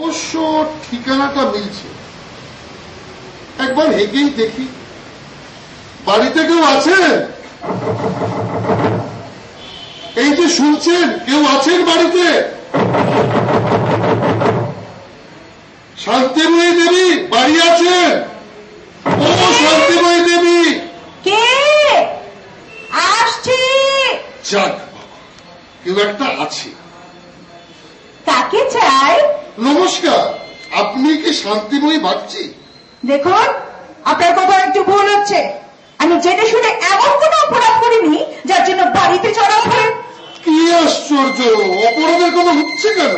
অবশ্য ঠিকানাটা মিলছে, একবার হেঁকেই দেখি। বাড়িতে কেউ আছেন? এই যে শুনছেন, কেউ আছেন বাড়িতে? শান্তিময়ী দেবী বাড়ি আছেন? ও শান্তিময়ী দেবী, কে আসছে? যাক কেউ একটা আছে। কাকে চাই? নমস্কার, আপনি কি শান্তিময়ী বাগচি? দেখুন, আপনার কথা একটু ভুল হচ্ছে। আমি জেনে শুনে এমন কোন অপরাধ করিনি যার জন্য বাড়িতে চড়া হয়। কি আশ্চর্য, অপরাধের কোনো হচ্ছে কেন?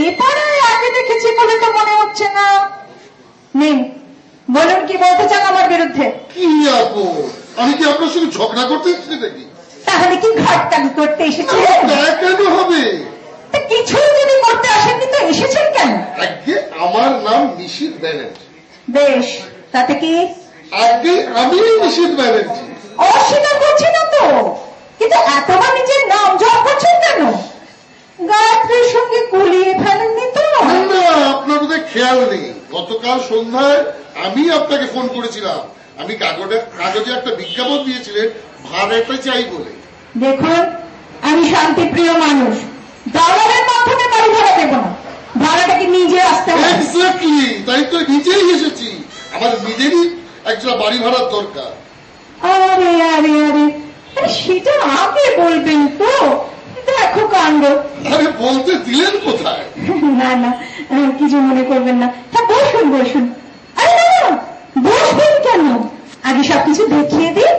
এ পাড়ায় আগে দেখেছি বলে তো মনে হচ্ছে না। নিন, বলুন কি বলতে চান আমার বিরুদ্ধে? কি আপু, আমি কি আপনার সঙ্গে ঝগড়া করতে এসেছি নাকি? তাহলে কি ঘাটতালি করতে এসেছেন? কেন হবে? কিছুই যদি করতে আসেননি তো এসেছেন কেন? আগে আমার নাম নিশীথ ব্যানার্জি। বেশ, তাতে কি? আগে আমি নিশীথ ব্যানার্জি। অস্বীকার করছি না তো, কিন্তু এতবার নিজের নাম জপ করছেন কেন? গায়ত্রীর সঙ্গে গুলিয়ে ফেলেননি তো? না, আপনার বোধহয় খেয়াল নেই। গতকাল সন্ধ্যায় আমি আপনাকে ফোন করেছিলাম। আমি কাগজে একটা বিজ্ঞাপন দিয়েছিলেন ভাড়াটা চাই বলে। দেখুন, আমি শান্তিপ্রিয় মানুষ, ডলারের মাধ্যমে বাড়ি ভাড়া দেব না। ভাড়াটাকে নিজে আসতে হবে। এক্স্যাক্টলি, তাই তো নিজেই এসেছি। আমার নিজেরই একটা বাড়ি ভাড়ার দরকার। আরে আরে আরে, সেটা আগে বলবেন তো। দেখো কাণ্ড। আরে বলতে দিলেন কোথায়? না না, কিছু মনে করবেন না। হ্যাঁ, বসুন বসুন। আরে না না, বসবেন কেন? আগে সবকিছু দেখিয়ে দিন।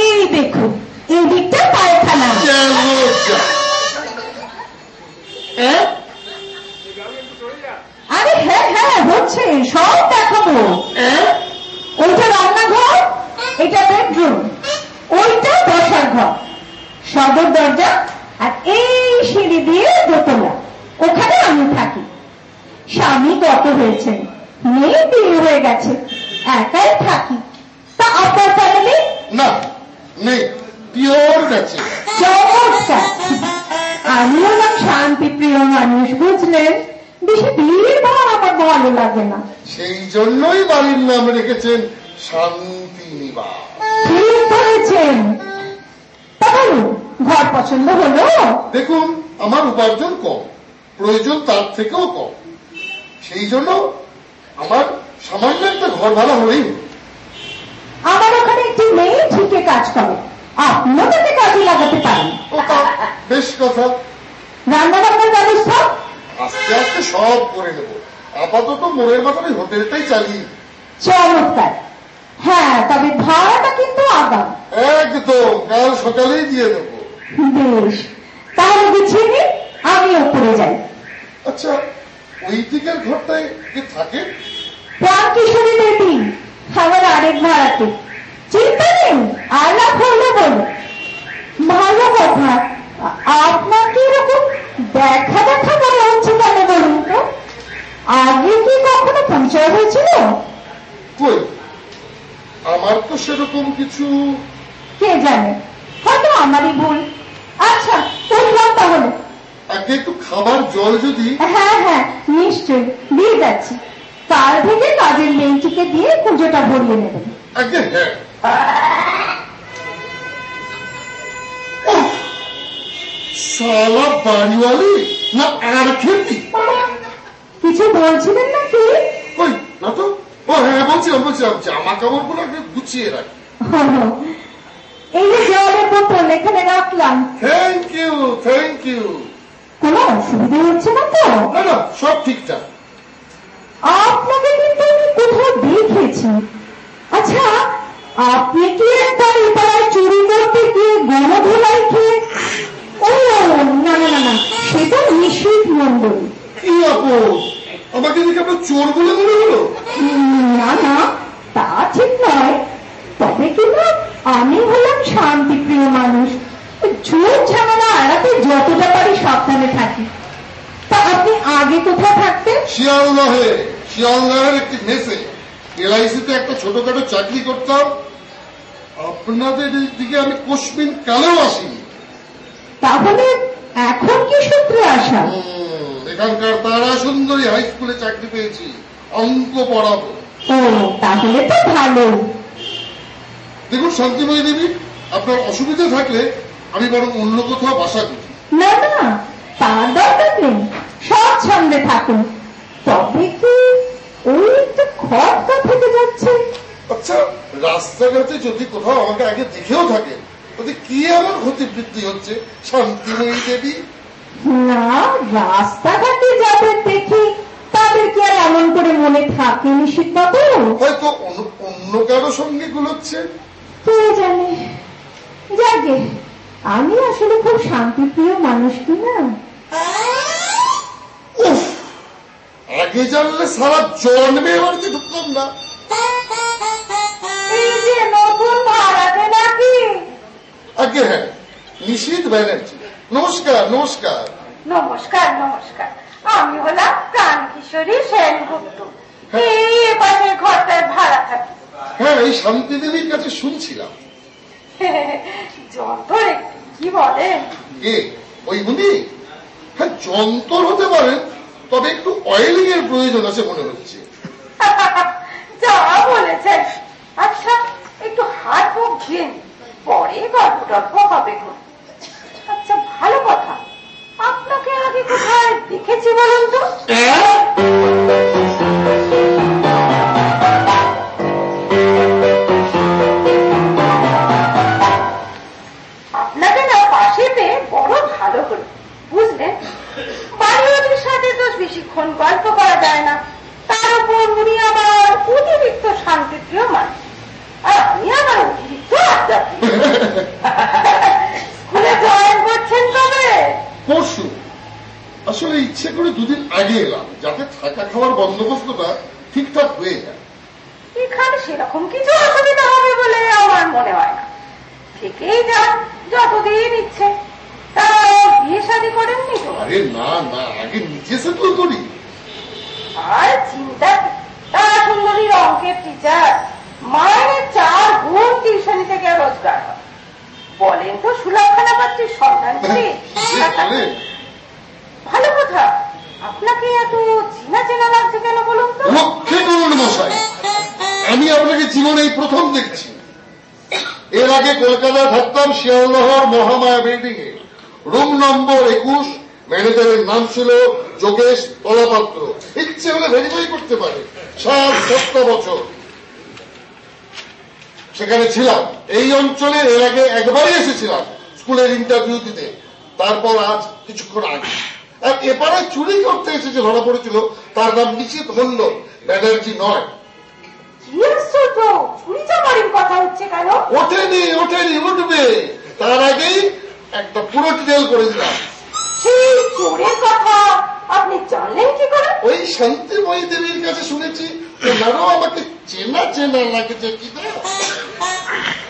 এই দেখুন, এই দিকটা পায়খানা। আরে হ্যাঁ হ্যাঁ, হচ্ছে, সব দেখাবো। ওইটা রান্নাঘর, এটা বেডরুম, ওইটা বসার ঘর, সদর দরজা, আর এই সিঁড়ি দিয়ে দোতলা। ওখানে আমি থাকি। স্বামী গত হয়েছেন, মেয়ে বিয়ে হয়ে গেছে, একাই থাকি। তা আপনার ফ্যামিলি? না, নেই, পিওর গেছে। চমৎকার। আমি হলাম শান্তিপ্রিয় মানুষ, বুঝলেন? বেশি ভিড় ভাড় আমার ভালো লাগে না। সেই জন্যই বাড়ির নাম রেখেছেন শান্তি নিবাস। ঠিক বলেছেন। তাহলে ঘর পছন্দ হলো? দেখুন, আমার উপার্জন কম, প্রয়োজন তার থেকেও কম। সেই জন্য আমার সামান্য একটা ঘর ভাড়া হলেই। আমার ওখানে একটি মেয়ে ঠিকই কাজ করে, আপনিও তাকে কাজে লাগাতে পারেন। বেশ কথা। রান্না বান্নার ব্যবস্থা আস্তে আস্তে সব করে নেব। আপাতত মোড়ের মাথায় হোটেলটাই চালিয়ে। চমৎকার। হ্যাঁ, তবে ভাড়াটা কিন্তু আগাম। একদম, কাল সকালেই দিয়ে দেব। বেশ, তাহলে গুছিয়ে নিন, আমি উপরে যাই। আচ্ছা, ওই দিকের ঘরটায় কে থাকে? প্রাণ কিশোরী দেবী, আমার আরেক ভাড়াতে। চিন্তা নেই, আলাপ হলো বলো। ভালো কথা। আপনাকে এরকম দেখা দেখা মনে হচ্ছে কেন বলুন তো? আগে কি কখনো পরিচয় হয়েছিল? কই, আমার তো সেরকম কিছু। কে জানে, হয়তো আমারই ভুল। আচ্ছা, উঠলাম তাহলে। আগে একটু খাবার জল যদি। হ্যাঁ হ্যাঁ, নিশ্চয়ই দিয়ে যাচ্ছি। কাল থেকে কাজের মেয়েটিকে দিয়ে পুজোটা ভরিয়ে নেবেন। আগে হ্যাঁ। সালা বাড়িওয়ালি না আর খেতি? কিছু বলছিলেন নাকি? কই না তো। ও হ্যাঁ, বলছিলাম জামা কাপড় গুলো আগে গুছিয়ে রাখি। এই যে জলের বোতল এখানে রাখলাম। Thank you, thank you. কোনো অসুবিধা হচ্ছে না তো? না না, সব ঠিকঠাক। আপনাকে কিন্তু আমি কোথাও দেখেছি। আচ্ছা, আপনি কি একবার এপাড়ায় চুরি করতে গিয়ে গণধোলাই খেয়ে? ও না না না না, সেটা নিশীথ মন্ডল। কি আপু, আমাকে দেখে আপনার চোর বলে মনে হলো? না না, তা ঠিক নয়। তবে কিন্তু আমি হলাম শান্তিপ্রিয় মানুষ, ঝুট ঝামেলা এড়াতে যতটা পারি সাবধানে থাকি। তা আপনি আগে কোথায় থাকতেন? শিয়ালদহের একটি মেসে এলআইসিতে একটা ছোটখাটো চাকরি করতাম। আপনাদের দিকে আমি কোশমিন কালেও আসিনি। তাহলে এখন কি সূত্রে আসা? সেখানকার তারা সুন্দরী হাই স্কুলে চাকরি পেয়েছি, অঙ্ক পড়াবো। ও তাহলে তো ভালো। দেখুন শান্তিময়ী দেবী, আপনার অসুবিধা থাকলে আমি বরং অন্য কোথাও বাসা করি। না না, তার দরকার নেই, স্বচ্ছন্দে থাকুন। তবে কি ওই একটু খরচা থেকে যাচ্ছে। আচ্ছা, রাস্তাঘাটে যদি কোথাও আমাকে আগে দেখেও থাকেন, তাতে কি এমন ক্ষতিবৃদ্ধি হচ্ছে শান্তিময়ী দেবী? না, রাস্তাঘাটে যাদের দেখি তাদের কি আর এমন করে মনে থাকে নিশ্চিত বাবু? হয়তো অন্য কারো সঙ্গে গুলোচ্ছে। কে জানে। যাকে আমি আসলে খুব শান্তিপ্রিয় মানুষ কিনা। উফ, আগে জানলে সারা জন্মে বাড়িতে ঢুকতাম না। এই যে নতুন ভাড়াতে নাকি? আগে হ্যাঁ, নিশীথ ব্যানার্জি। নমস্কার নমস্কার। নমস্কার নমস্কার, আমি হলাম প্রাণ কিশোরী সেনগুপ্ত। এই পাশের ঘরটায় ভাড়া থাকি। হ্যাঁ, এই শান্তি দেবীর কাছে শুনছিলাম। যন্ত্র কি বলেন? কে ওই উনি? হ্যাঁ, যন্ত্র হতে পারেন, তবে একটু অয়েলিং এর প্রয়োজন আছে মনে হচ্ছে। যা বলেছেন। আচ্ছা, একটু হাত মুখ ধুয়ে নিন, পরে গল্প টল্প হবে। আচ্ছা, ভালো কথা, আপনাকে আগে কোথায় দেখেছি বলুন তো? আপনাকে না পাশে পেয়ে বড় ভালো হলো, বুঝলেন? বাড়িওয়ালির সাথে তো বেশিক্ষণ গল্প করা যায় না, তার উপর উনি আবার অতিরিক্ত শান্তিপ্রিয় মানুষ, আর আমি আবার অতিরিক্ত আধ্যাত্মিক। স্কুলে জয়েন করছেন কবে? পরশু। আসলে ইচ্ছে করে দুদিন আগে এলাম, যাতে থাকা খাওয়ার বন্দোবস্তটা ঠিকঠাক হয়ে যায়। এখানে সেরকম কিছু অসুবিধা হবে বলে আমার মনে হয় না, থেকেই যান যতদিন ইচ্ছে। তা বিয়ে শাদী করেননি তো? আরে না না, আগে নিজে সেটেল করি। আর চিন্তা, তারা সুন্দরীর অঙ্কের টিচার, মায়ের 4 গুণ টিউশনি থেকে রোজগার হয়। বলেন তো সুলক্ষণা পাত্রীর সন্ধান করি। ভালো কথা, আপনাকে এত চেনা চেনা লাগছে কেন বলুন তো? রক্ষে করুন মশাই, আমি আপনাকে জীবনে এই প্রথম দেখছি। এর আগে কলকাতায় থাকতাম শিয়ালদহর মহামায়া বিল্ডিং এ, রুম নম্বর 21। ম্যানেজারের নাম ছিল যোগেশ তলাপাত্র। ইচ্ছে হলে ভেরিফাই করতে পারে। 7-7 বছর সেখানে ছিলাম। এই অঞ্চলে এর আগে একবারই এসেছিলাম স্কুলের ইন্টারভিউ দিতে, তারপর আজ কিছুক্ষণ আগে। আর এবারে চুরি করতে এসেছে ধরা পড়েছিল, তার নাম নিশীথ মন্ডল, ব্যানার্জি নয়। চুরি চামারির কথা হচ্ছে কেন? ওঠেনি উঠবে, তার আগেই একটা পুরো ডিটেল করে দিলাম। সেই চোরের কথা আপনি জানলেন কি করে? ওই শান্তিময়ী দেবীর কাছে শুনেছি, ওনারও আমাকে চেনা চেনা লাগছে কিনা।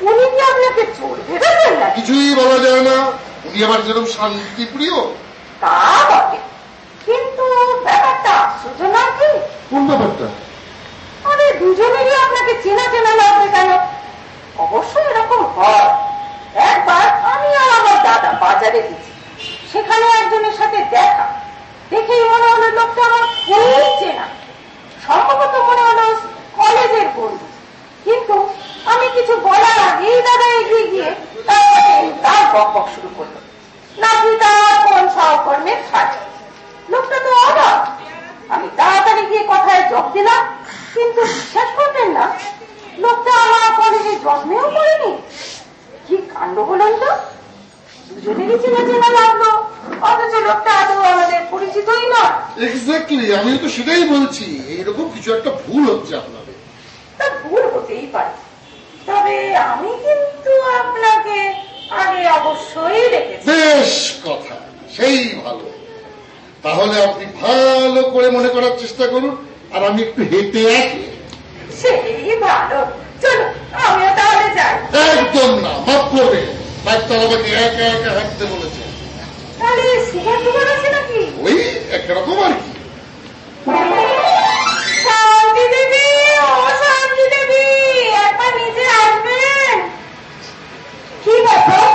উনি কি আপনাকে চোর ভেবেছেন না? কিছুই বলা যায় না, উনি আমার যেরকম শান্তিপ্রিয়। তা বটে, কিন্তু ব্যাপারটা আশ্চর্য নয় কি? কোন ব্যাপারটা? আরে দুজনেরই আপনাকে চেনা চেনা লাগবে কেন? অবশ্য এরকম হয়। একবার আমি আর আমার দাদা বাজারে গেছি, সেখানে একজনের সাথে দেখা, দেখেই মনে হলো লোকটা আমার খুব চেনা। সম্ভবত মনে হলো কলেজের বন্ধু, কিন্তু আমি কিছু বলার আগেই দাদা এগিয়ে গিয়ে তার বকবক শুরু করলো, নাকি তার কোন সহকর্মীর খাটে। লোকটা তো অবাক। আমি তাড়াতাড়ি গিয়ে কথায় যোগ দিলাম, কিন্তু বিশ্বাস করবেন না, লোকটা আমার কলেজে জন্মেও করেনি। কি কাণ্ড বলুন তো, দুজনেরই চেনা চেনা লাগলো, অথচ লোকটা আদৌ আমাদের পরিচিতই নয়। এক্স্যাক্টলি, আমিও তো সেটাই বলছি, এইরকম কিছু একটা ভুল হচ্ছে আপনাদের। তা ভুল হতেই পারে, তবে আমি কিন্তু আপনাকে আগে অবশ্যই দেখেছি। বেশ কথা, সেই ভালো। তাহলে আপনি ভালো করে মনে করার চেষ্টা করুন, আর আমি একটু হেঁটে আসি। সেই ভালো, চলো আমিও তাহলে যাই। একদম না, মাফ করবে, ডাক্তার আমাকে একা একা হাঁটতে বলেছে। তাহলে সিগারেট দোকান আছে নাকি? ওই একরকম আর কি। শান্তি দেবী, ও শান্তি দেবী, একবার নিচে আসবেন। কি ব্যাপার?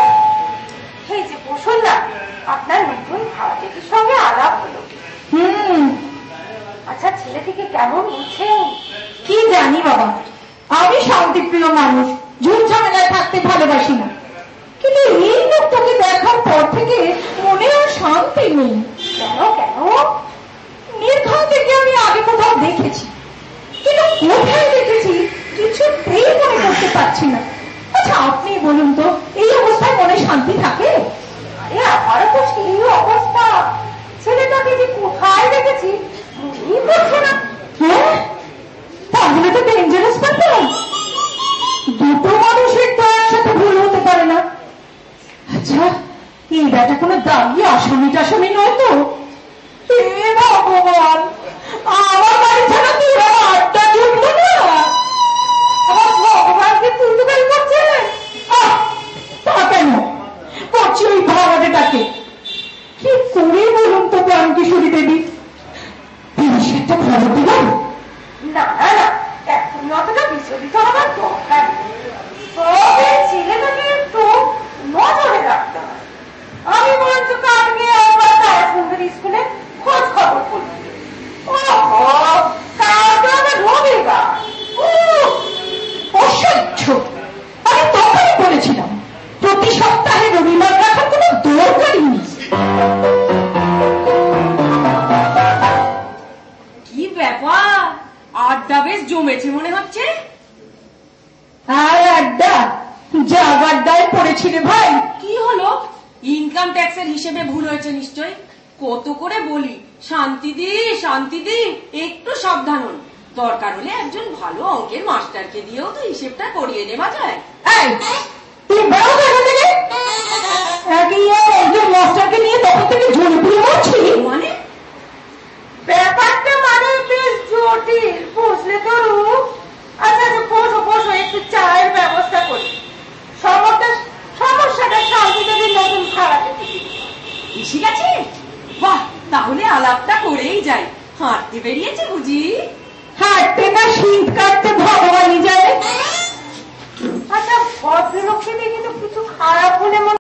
এই যে বসুন না, আপনার নতুন ভাড়াটির সঙ্গে আলাপ হলো। ছেলেটিকে কেমন বুঝছেন? কি জানি বাবা, আমি শান্তিপ্রিয় মানুষ, ঝুট ঝামেলায় থাকতে ভালোবাসি না, কিন্তু এই লোকটাকে দেখার পর থেকে মনে আর শান্তি নেই। কেন কেন? নির্ঘাত থেকে আমি আগে কোথাও দেখেছি, কিন্তু কোথায় দেখেছি কিছুতেই মনে করতে পারছি না। আচ্ছা আপনি বলুন তো, এই অবস্থায় মনে শান্তি থাকে? আরে আমারও তো সেই অবস্থা। ছেলেটাকে যে কোথায় দেখেছি মনেই পড়ছে না। হ্যাঁ, তাহলে তো ডেঞ্জারাস ব্যাপার। দুটো মানুষের তো একসাথে ভুল হতে পারে না। আচ্ছা এই ব্যাটা কোনো দাগি আসামি টাসামি নয় তো? হে ভগবান, আমার বাড়ি ছাড়া তুই আড্ডা জুটলো না। আমার ভগবানকে তুলতুকারি করছে। তা কেন করছি ওই ভাড়াটাকে? কি করে বলুন তো প্রাণকিশোরী দেবী, পুলিশে একটা খবর দিলাম? না না না, এখন অতটা বিচলিত হবার দরকার নেই। তবে ছেলেটাকে একটু নজরে রাখতে হয়। আমি বরঞ্চ কালকে একবার তারা সুন্দরী স্কুলে খোঁজ খবর করলাম। কালকে আমার রবিবার। অসহ্য! আমি তখনই বলেছিলাম প্রতি সপ্তাহে রবিবার রাখার কোনো দরকারই নেই। কি ব্যাপার, আড্ডা বেশ জমেছে মনে হচ্ছে। আর আড্ডা জাগাড্ডায় পড়েছিলে ভাই। কি হলো? ইনকাম ট্যাক্সের হিসেবে ভুল হয়েছে নিশ্চয়। কত করে বলি শান্তিদি শান্তিদি একটু সাবধান হন, দরকার হলে একজন ভালো অঙ্কের মাস্টারকে দিয়েও তো হিসেবটা করিয়ে নেওয়া যায়। এই তুই বেরো এখান থেকে। একজন মাস্টারকে নিয়ে তখন থেকে ঝুলে পুড়ে মরছি। মানে ব্যাপারটা মানে বেশ জটিল, বুঝলে তো রূপ? আচ্ছা আচ্ছা, বসো বসো, একটু চায়ের ব্যবস্থা করি। সমস্যাটা শান্তি যদি নতুন খারাপে এসে গেছে? বাহ, তাহলে আলাপটা করেই যাই। হাঁটতে বেরিয়েছে বুঝি? হাঁটতে না শীত কাটতে ভগবানই জানে। আচ্ছা, ভদ্রলোককে দেখে তো কিছু খারাপ হলে